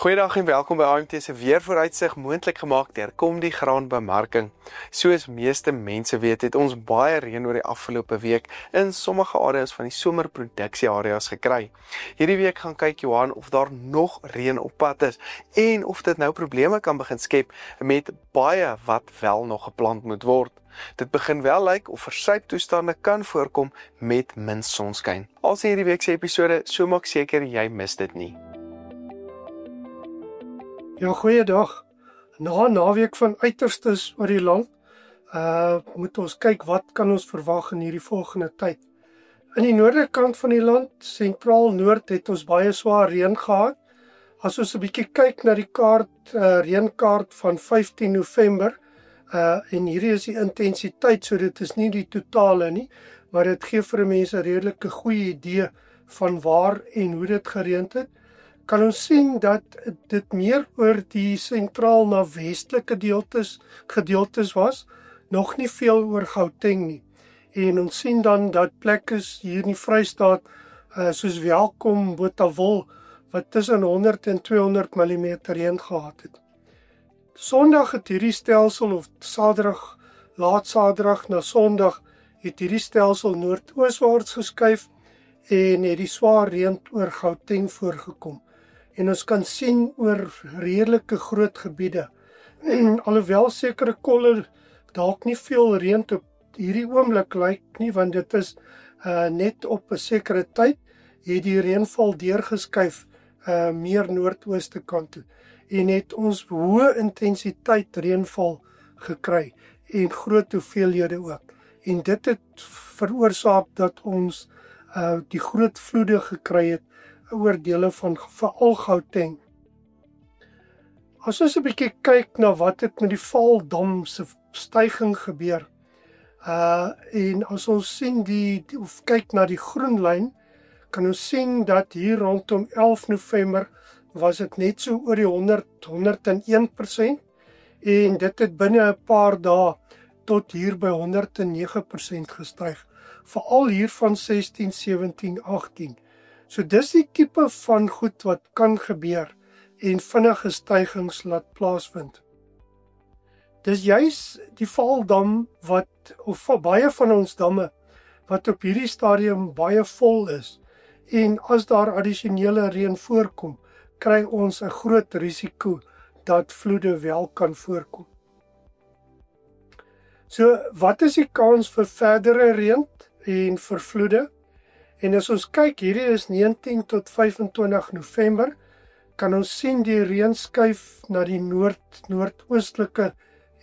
Goeiedag en welkom by AMT se weervooruitsig, moontlik gemaak deur Komdi Graanbemarking. Soos meeste mense weet, het ons baie reën oor die afgelope week in sommige areas van die somerproduksieareas gekry. Hierdie week gaan kyk Johan of daar nog reën op pad is en of dit nou probleme kan begin skep met baie wat wel nog geplant moet word. Dit begin wel lyk of versuiptoestande kan voorkom met min sonskyn. As hierdie week se episode, so maak seker jy mis dit nie. Ja, goeiedag. Na naweek van uiterstes oor die land, moet ons kyk wat kan ons verwag in hierdie volgende tyd. In die noordelike kant van die land, sentraal noord, het ons baie swaar reën gehad. As ons 'n bietjie kyk na die reënkaart van 15 November, en hierdie is die intensiteit, so dit is nie die totale nie, maar dit gee vir mense 'n redelike goeie idee van waar en hoe dit gereën het. Kan ons sien dat dit meer oor die sentraal na westelike gedeeltes was, nog nie veel oor Gauteng nie. En ons sien dan dat plekke hier in die Vrystaat, soos Welkom, Botawil, wat tussen 100 en 200 mm reën gehad het. Sondag het hierdie stelsel, of Saterdag, laat Saterdag na Sondag, het hierdie stelsel noordooswaarts geskuif en het die swaar reën oor Gauteng voorgekom. En ons kan sien oor redelike groot gebiede. En alhoewel sekere kolle dalk nie veel reën op hierdie oomblik lyk nie, want dit is net op 'n sekere tyd, het die reënval deurgeskuif meer noordooste kant toe. En het ons hoë intensiteit reënval gekry en groot hoeveelhede ook. En dit het veroorsaak dat ons die groot vloede gekry het oor dele van veral Gauteng. As ons 'n bietjie kyk na wat het met die Vaaldam se styging gebeur, en as ons sien of kyk na die groen lyn, kan ons sien dat hier rondom 11 November was dit net so oor die 101%, en dit het binne 'n paar dae tot hier by 109% gestyg, veral hier van 16, 17, 18. So dis die tipe van goed wat kan gebeur en vinnige stygings laat plaasvind. Dis juis die Vaaldam of baie van ons damme, wat op hierdie stadium baie vol is, en as daar addisionele reën voorkom, kry ons 'n groot risiko dat vloede wel kan voorkom. So, wat is die kans vir verdere reën en vir vloede? En as ons kyk, hierdie is 19 tot 25 November, kan ons sien die reën skuif na die noordoostelike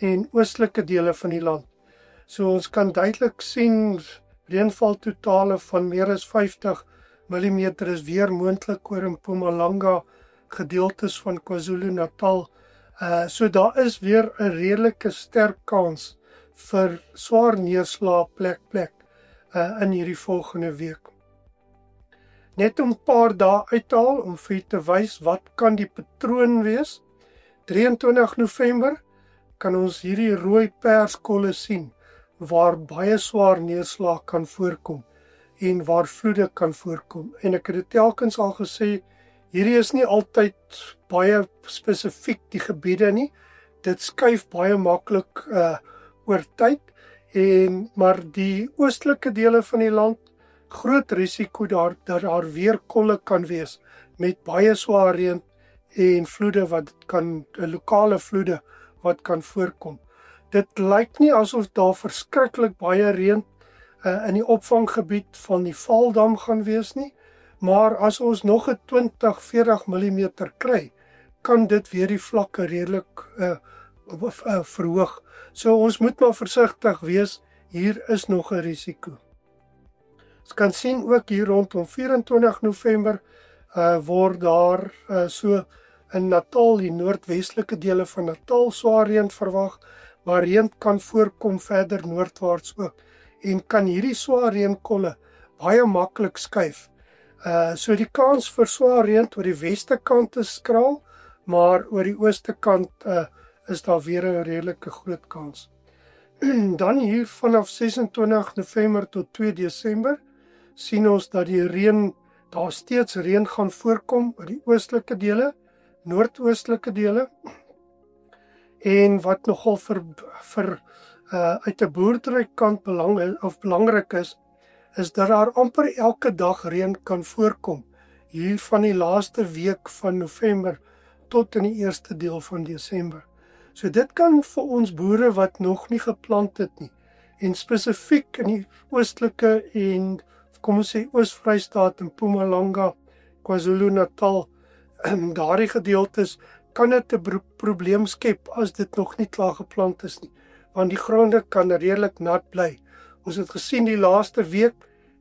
en oostelike dele van die land. So ons kan duidelik sien reënval totale van meer as 50 mm is weer moontlik oor in Mpumalanga, gedeeltes van KwaZulu-Natal. So daar is weer 'n redelike sterk kans vir swaar neerslae plek in hierdie volgende week. Net om 'n paar dae uit te haal om vir te wys wat kan die patroon wees. 23 November kan ons hierdie rooi perskolle sien waar baie swaar neerslae kan voorkom en waar vloede kan voorkom. En ek het dit telkens al gesê, hierdie is nie altyd baie spesifiek die gebiede nie. Dit skuif baie maklik oor tyd, maar die oostelike dele van die land, groot risiko dat daar weer kolle kan wees met baie swaar reën en vloede lokale vloede wat kan voorkom. Dit lyk nie asof daar verskriklik baie reën in die opvanggebied van die Vaaldam gaan wees nie, maar as ons nog 'n 20-40 mm kry, kan dit weer die vlakke redelik verhoog. So ons moet maar versigtig wees, hier is nog 'n risiko. Ons kan sien ook hier rondom 24 November word daar so in Natal, die noordwestelike dele van Natal, swaar reën verwag, maar reën kan voorkom verder noordwaarts ook, en kan hierdie swaar reënkolle baie maklik skuif. So die kans vir swaar reën oor die weste kant is skraal, maar oor die ooste kant is daar weer 'n redelike groot kans. Dan hier vanaf 26 November tot 2 Desember sien ons dat daar steeds reën gaan voorkom oor die oostelike dele, noordoostelike dele. En wat nogal uit 'n boerderykant belangrik is dat daar amper elke dag reën kan voorkom hier van die laaste week van November tot in die eerste deel van Desember. So dit kan vir ons boere wat nog nie geplant het nie, en spesifiek in die oostelike en kom ons sê Oos-Vrystaat en Mpumalanga, KwaZulu-Natal, daardie gedeeltes, kan dit 'n probleem skep as dit nog nie klaar geplant is nie, want die gronde kan redelik nat bly. Ons het gesien die laaste week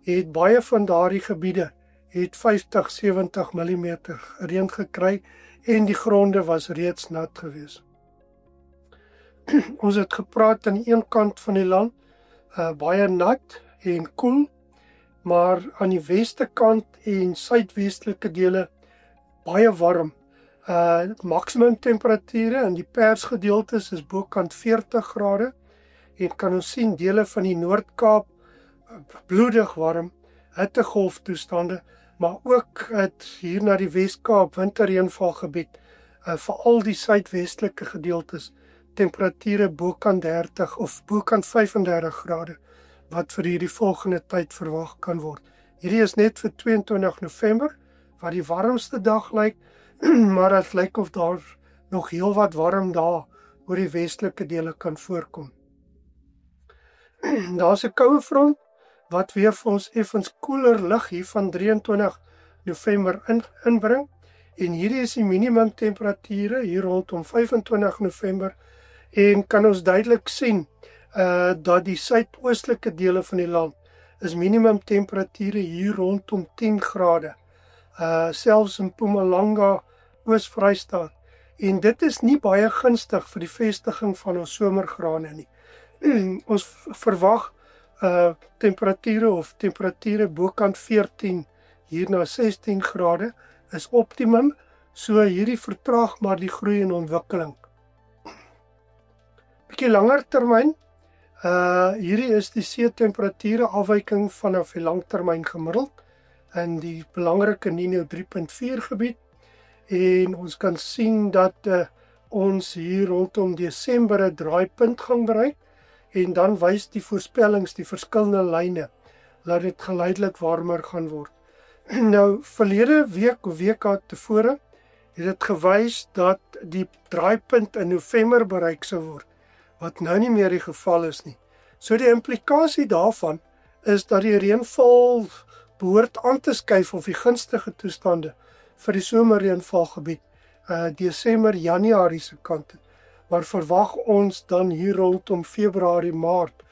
het baie van daardie gebiede 50-70 mm reën gekry en die gronde was reeds nat gewees. Ons het gepraat aan die een kant van die land, baie nat en koel, maar aan die weste kant en suidwestelike dele baie warm. Maksimum temperature in die persgedeeltes is bokant 40 grade en kan ons sien dele van die Noord-Kaap bloedig warm, hittegolf toestande, maar ook het hier na die Wes-Kaap winterreënvalgebied, veral die suidwestelike gedeeltes, temperature bokant 30 of bokant 35 grade, wat vir hierdie volgende tyd verwag kan word. Hierdie is net vir 22 November, wat die warmste dag lyk, maar het lyk of daar nog heel wat warm dae oor die westelike dele kan voorkom. Daar's 'n koue front, wat weer vir ons effens koeler lug hier van 23 November inbring, en hierdie is die minimum temperature hier rondom 25 November, en kan ons duidelik sien dat die suidoostelike dele van die land is minimum temperature hier rondom 10 grade, selfs in Mpumalanga, Oos-Vrystaat, en dit is nie baie gunstig vir die vestiging van ons somergrane nie. Ons verwag temperature bokant 14 hier na 16 grade is optimum, so hierdie vertraag maar die groei en ontwikkeling. Bietjie langer termyn, hierdie is die see-temperature afwyking vanaf die langtermyn gemiddeld in die belangrike Nino 3.4 gebied, en ons kan sien dat ons hier rondom Desember 'n draaipunt gaan bereik, en dan wys die voorspellings die verskillende lyne dat dit geleidelik warmer gaan word. Nou, verlede week of week tevore het dit gewys dat die draaipunt in November bereik sou word, wat nou nie meer die geval is nie. So die implikasie daarvan is dat die reënval behoort aan te skuif of die gunstige toestande vir die somerreënvalgebied, Desember, Januarie se kant. Maar verwag ons dan hier rondom Februarie, Maart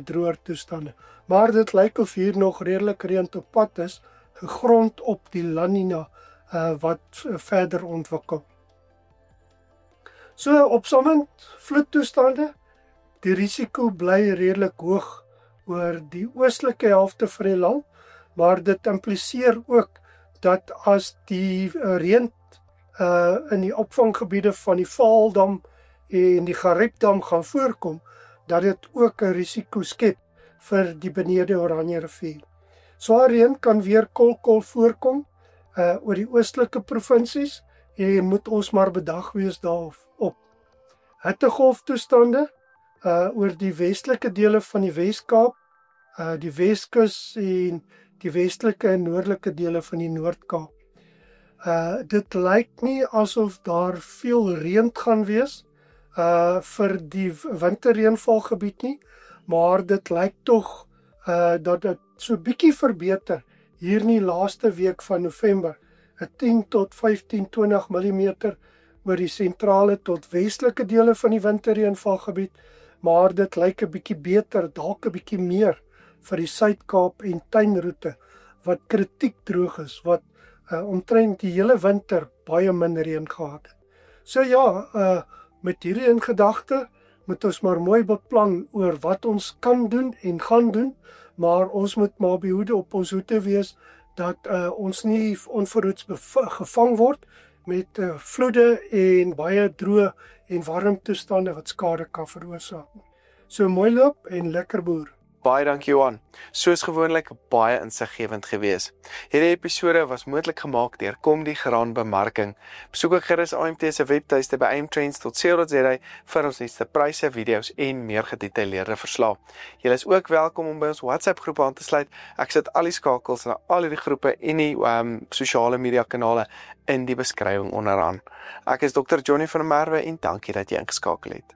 droër toestande. Maar dit lyk of hier nog redelik reën op pad is, gegrond op die La Nina wat verder ontwikkel. So opsommend, vloedtoestande, die risiko bly redelik hoog oor die oostelike helfte van die land, maar dit impliseer ook dat as die reën in die opvanggebiede van die Vaaldam en die Gariepdam gaan voorkom, dat dit ook 'n risiko skep vir die benede Oranje rivier. Swaar reën kan weer kolkol voorkom oor die oostelike provinsies, en moet ons maar bedag wees daarop. Hittegolftoestande oor die westelike dele van die Wes-Kaap, die Weskus en die westelike en noordelike dele van die Noord-Kaap. Dit lyk nie asof daar veel reën gaan wees vir die winterreënvalgebied nie, maar dit lyk tog dat dit so bietjie verbeter hier in die laaste week van November, 10 tot 15-20 mm oor die sentrale tot westelike dele van die winterreënvalgebied, maar dit lyk 'n bietjie beter, dalk 'n bietjie meer vir die Suid-Kaap en tuinroete wat kritiek droog is, wat omtrent die hele winter baie min reën gehad het. So ja, met hierdie in gedagte moet ons maar mooi beplan oor wat ons kan doen en gaan doen, maar ons moet maar behoede op ons hoede wees dat ons nie onverhoeds gevang word met vloede en baie droë en warm toestande wat skade kan veroorsaak. So mooi loop en lekker boer. Baie dankie Johan. Soos gewoonlik baie insiggewend gewees. Hierdie episode was moontlik gemaak deur Kom die Graan Bemarking. Besoek ook gerus AMT se webtuiste by amtrends.co.za vir ons nuutste pryse, video's en meer gedetailleerde verslae. Julle is ook welkom om by ons WhatsApp groep aan te sluit. Ek sit al die skakels na al die groepe en die sosiale media kanale in die beskrywing onderaan. Ek is Dr. Johnny van der Merwe en dankie dat jy ingeskakel het.